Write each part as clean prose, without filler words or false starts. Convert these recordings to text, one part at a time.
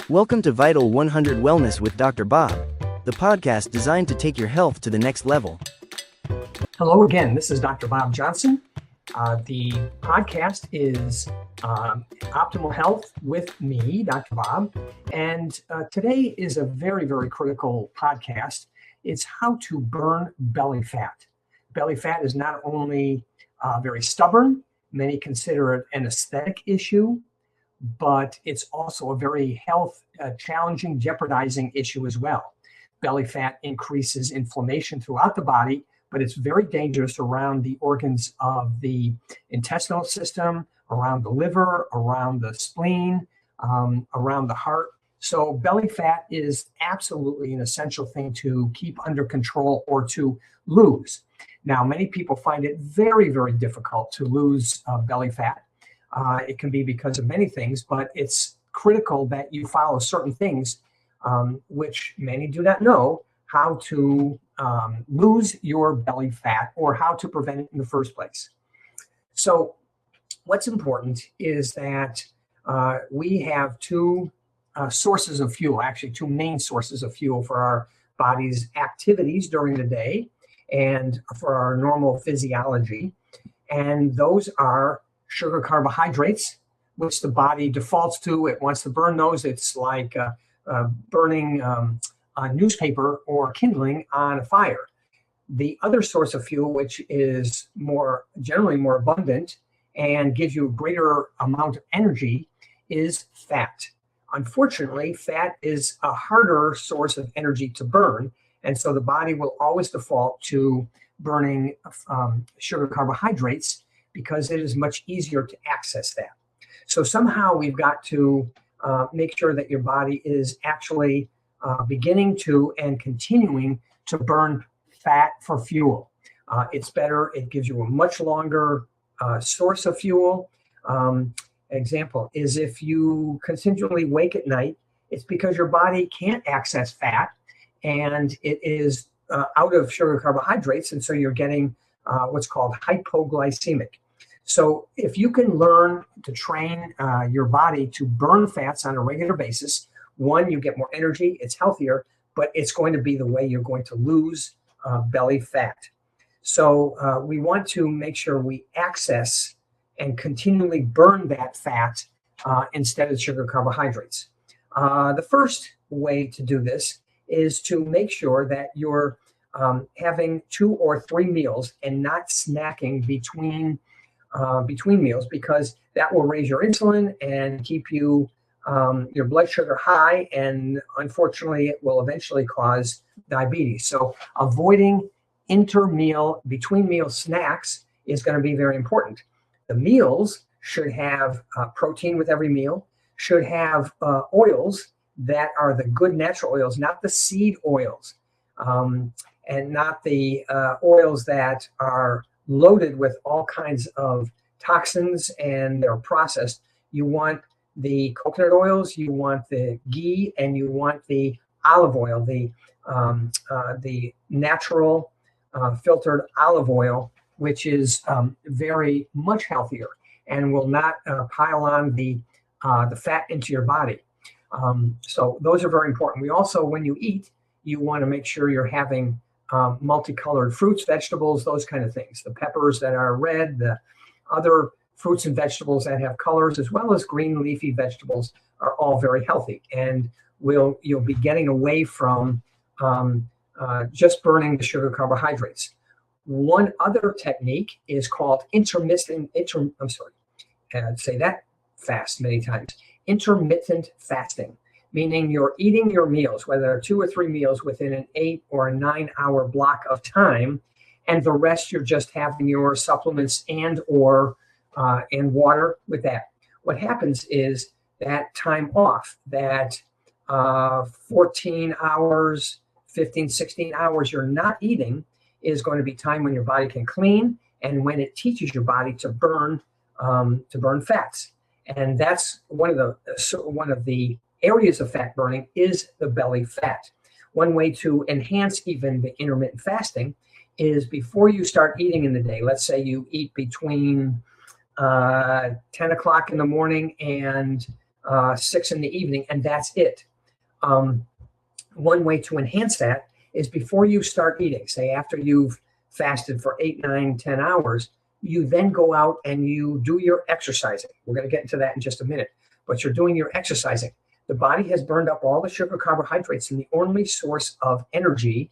Welcome to Vital 100 Wellness with Dr. Bob, the podcast designed to take your health to the next level. Hello again, this is Dr. Bob Johnson. The podcast is Optimal Health with me, Dr. Bob. And today is a very, very critical podcast. It's how to burn belly fat. Belly fat is not only very stubborn, many consider it an aesthetic issue, but it's also a very health challenging, jeopardizing issue as well. Belly fat increases inflammation throughout the body, but it's very dangerous around the organs of the intestinal system, around the liver, around the spleen, around the heart. So belly fat is absolutely an essential thing to keep under control or to lose. Now, many people find it very, very difficult to lose belly fat. It can be because of many things, but it's critical that you follow certain things, which many do not know how to lose your belly fat or how to prevent it in the first place. So what's important is that we have two sources of fuel, actually two main sources of fuel for our body's activities during the day and for our normal physiology. And those are sugar carbohydrates, which the body defaults to. It wants to burn those. It's like burning a newspaper or kindling on a fire. The other source of fuel, which is generally more abundant and gives you a greater amount of energy, is fat. Unfortunately, fat is a harder source of energy to burn, and so the body will always default to burning sugar carbohydrates because it is much easier to access that. So somehow we've got to make sure that your body is actually beginning to and continuing to burn fat for fuel. It's better. It gives you a much longer source of fuel. Example is if you continually wake at night, it's because your body can't access fat and it is out of sugar carbohydrates. And so you're getting what's called hypoglycemic. So if you can learn to train your body to burn fats on a regular basis, one, you get more energy, it's healthier, but it's going to be the way you're going to lose belly fat. So we want to make sure we access and continually burn that fat instead of sugar carbohydrates. The first way to do this is to make sure that you're having 2 or 3 meals and not snacking between meals, because that will raise your insulin and keep your blood sugar high, and unfortunately it will eventually cause diabetes. So avoiding between meal snacks is going to be very important. The meals should have protein with every meal, should have oils that are the good natural oils, not the seed oils, and not the oils that are loaded with all kinds of toxins and they're processed. You want the coconut oils, you want the ghee, and you want the olive oil, the natural filtered olive oil, which is very much healthier and will not pile on the fat into your body. So those are very important. We also, when you eat, you want to make sure you're having multicolored fruits, vegetables, those kind of things. The peppers that are red, the other fruits and vegetables that have colors, as well as green leafy vegetables, are all very healthy. And you'll be getting away from just burning the sugar carbohydrates. One other technique is called intermittent fasting, meaning you're eating your meals, whether they're 2 or 3 meals, within an 8 or a 9-hour block of time, and the rest you're just having your supplements and water with that. What happens is that time off, that 14 hours, 15, 16 hours you're not eating, is going to be time when your body can clean and when it teaches your body to burn fats. And that's one of the areas of fat burning is the belly fat. One way to enhance even the intermittent fasting is before you start eating in the day. Let's say you eat between 10 o'clock in the morning and 6 in the evening, and that's it. One way to enhance that is before you start eating, say after you've fasted for 8, 9, 10 hours, you then go out and you do your exercising. We're going to get into that in just a minute, but you're doing your exercising. The body has burned up all the sugar carbohydrates, and the only source of energy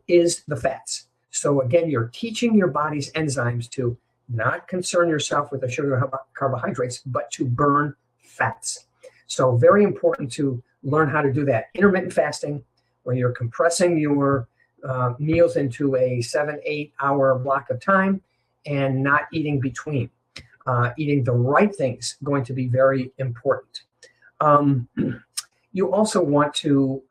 is the fats. So again, you're teaching your body's enzymes to not concern yourself with the sugar carbohydrates, but to burn fats. So very important to learn how to do that. Intermittent fasting, where you're compressing your meals into a 7-8 hour block of time and not eating between. Eating the right things going to be very important. You also want to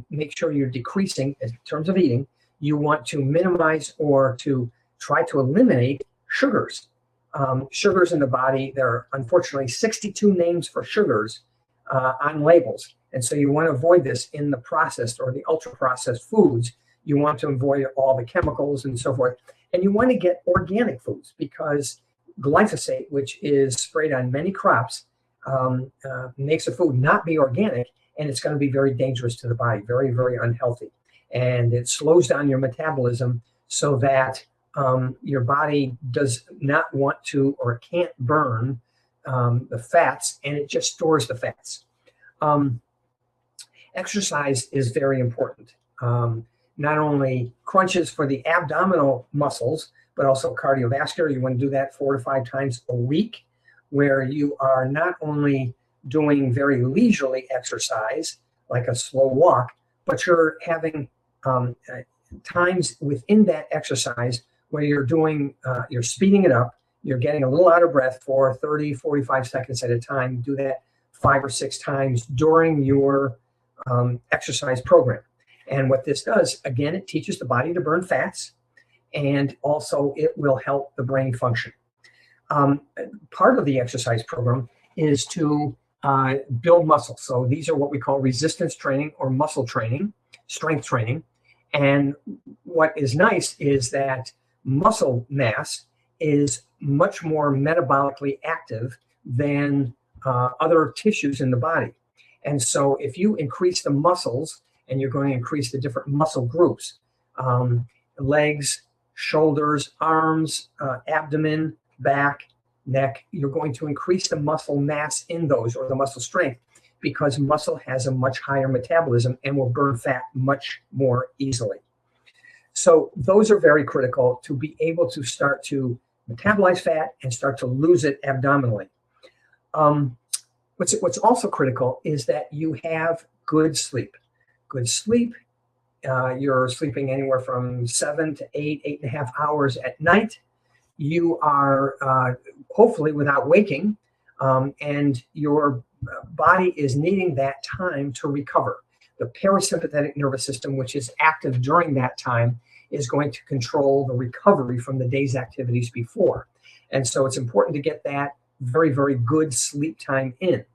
make sure you're decreasing in terms of eating. You want to minimize or to try to eliminate sugars. Sugars in the body, there are unfortunately 62 names for sugars on labels. And so you want to avoid this in the processed or the ultra-processed foods. You want to avoid all the chemicals and so forth. And you want to get organic foods, because glyphosate, which is sprayed on many crops, makes a food not be organic, and it's going to be very dangerous to the body, very, very unhealthy. And it slows down your metabolism so that your body does not want to or can't burn the fats, and it just stores the fats. Exercise is very important. Not only crunches for the abdominal muscles, but also cardiovascular. You want to do that 4 to 5 times a week, where you are not only doing very leisurely exercise, like a slow walk, but you're having times within that exercise where you're doing, you're speeding it up, you're getting a little out of breath for 30, 45 seconds at a time. Do that 5 or 6 times during your exercise program. And what this does, again, it teaches the body to burn fats, and also it will help the brain function. Part of the exercise program is to build muscle. So these are what we call resistance training or muscle training, strength training. And what is nice is that muscle mass is much more metabolically active than other tissues in the body. And so if you increase the muscles, and you're going to increase the different muscle groups, legs, shoulders, arms, abdomen, back, neck, you're going to increase the muscle mass in those, or the muscle strength, because muscle has a much higher metabolism and will burn fat much more easily. So those are very critical to be able to start to metabolize fat and start to lose it abdominally. What's also critical is that you have good sleep. Good sleep, you're sleeping anywhere from 7 to 8, 8.5 hours at night. You are hopefully without waking, and your body is needing that time to recover. The parasympathetic nervous system, which is active during that time, is going to control the recovery from the day's activities before. And so it's important to get that very, very good sleep time in.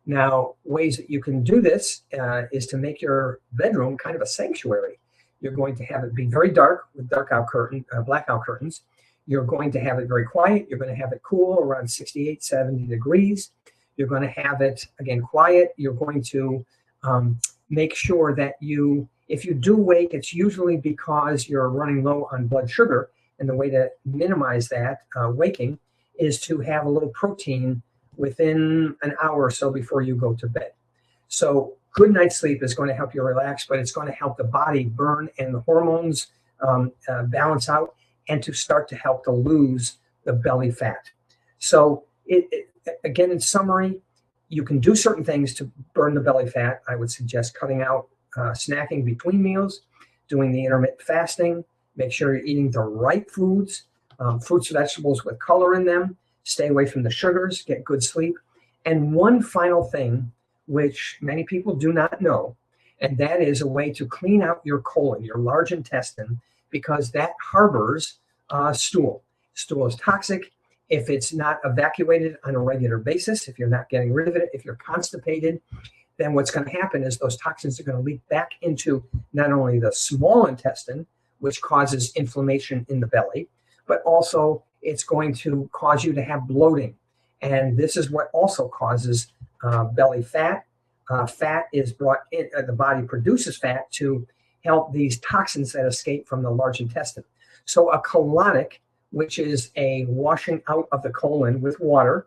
Now, ways that you can do this is to make your bedroom kind of a sanctuary. You're going to have it be very dark with blackout curtains. You're going to have it very quiet. You're going to have it cool, around 68, 70 degrees. You're going to have it, again, quiet. You're going to make sure that if you do wake, it's usually because you're running low on blood sugar. And the way to minimize that waking is to have a little protein within an hour or so before you go to bed. So good night's sleep is going to help you relax, but it's going to help the body burn and the hormones balance out, and to start to help to lose the belly fat. So again, in summary, you can do certain things to burn the belly fat. I would suggest cutting out snacking between meals, doing the intermittent fasting, make sure you're eating the right foods, fruits and vegetables with color in them, stay away from the sugars, get good sleep. And one final thing, which many people do not know, and that is a way to clean out your colon, your large intestine, because that harbors stool. Stool is toxic. If it's not evacuated on a regular basis, if you're not getting rid of it, if you're constipated, then what's going to happen is those toxins are going to leak back into not only the small intestine, which causes inflammation in the belly, but also it's going to cause you to have bloating. And this is what also causes belly fat. Fat is brought in, the body produces fat to help these toxins that escape from the large intestine. So a colonic, which is a washing out of the colon with water,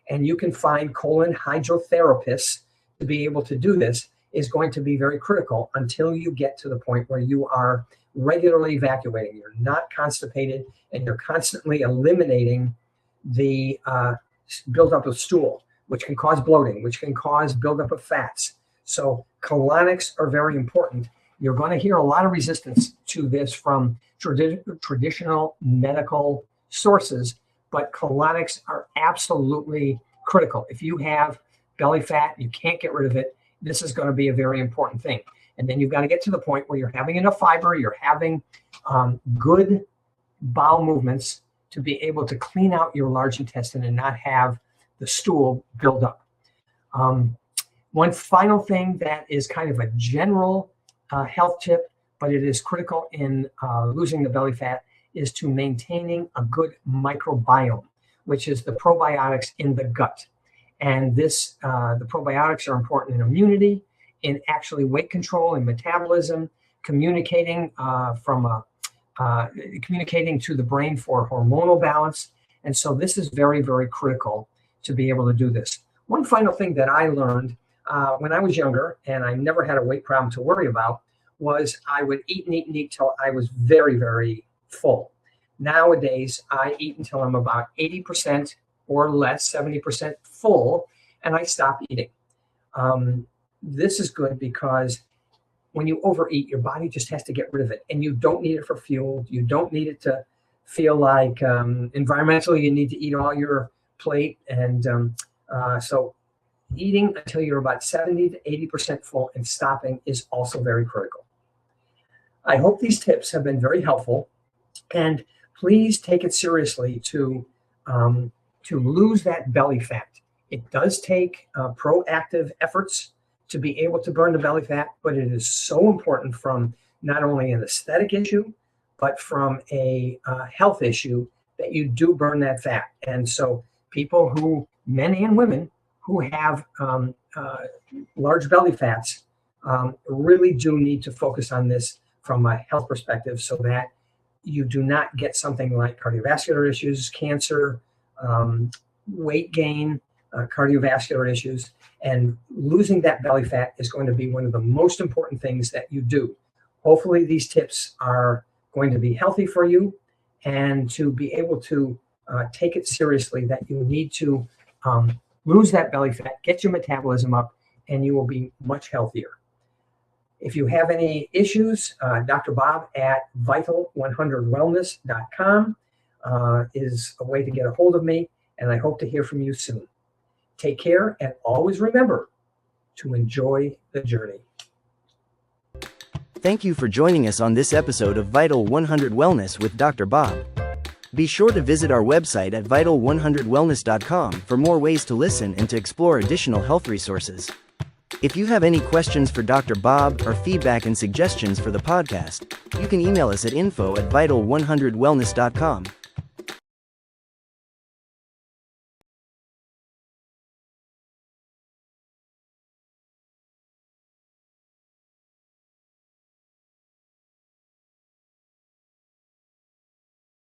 and you can find colon hydrotherapists to be able to do this, is going to be very critical until you get to the point where you are regularly evacuating. You're not constipated, and you're constantly eliminating the buildup of stool, which can cause bloating, which can cause buildup of fats. So colonics are very important. You're going to hear a lot of resistance to this from traditional medical sources, but colonics are absolutely critical. If you have belly fat, you can't get rid of it, this is going to be a very important thing. And then you've got to get to the point where you're having enough fiber, you're having good bowel movements to be able to clean out your large intestine and not have the stool build up. One final thing that is kind of a general health tip, but it is critical in losing the belly fat, is to maintaining a good microbiome, which is the probiotics in the gut. And this, the probiotics are important in immunity, in actually weight control and metabolism, communicating communicating to the brain for hormonal balance. And so this is very, very critical to be able to do this. One final thing that I learned when I was younger, and I never had a weight problem to worry about, was I would eat and eat and eat till I was very, very full. Nowadays, I eat until I'm about 80% or less, 70% full, and I stop eating. This is good because when you overeat, your body just has to get rid of it, and you don't need it for fuel. You don't need it to feel like environmentally you need to eat all your plate. And so eating until you're about 70 to 80% full and stopping is also very critical. I hope these tips have been very helpful, and please take it seriously to lose that belly fat. It does take proactive efforts to be able to burn the belly fat, but it is so important from not only an aesthetic issue, but from a health issue, that you do burn that fat. And so people who, men and women, who have large belly fats really do need to focus on this from a health perspective, so that you do not get something like cardiovascular issues, cancer, weight gain, cardiovascular issues. And losing that belly fat is going to be one of the most important things that you do. Hopefully these tips are going to be healthy for you, and to be able to take it seriously, that you need to lose that belly fat, get your metabolism up, and you will be much healthier. If you have any issues, Dr. Bob at Vital100Wellness.com is a way to get a hold of me, and I hope to hear from you soon. Take care, and always remember to enjoy the journey. Thank you for joining us on this episode of Vital 100 Wellness with Dr. Bob. Be sure to visit our website at Vital100Wellness.com for more ways to listen and to explore additional health resources. If you have any questions for Dr. Bob or feedback and suggestions for the podcast, you can email us at info@Vital100Wellness.com.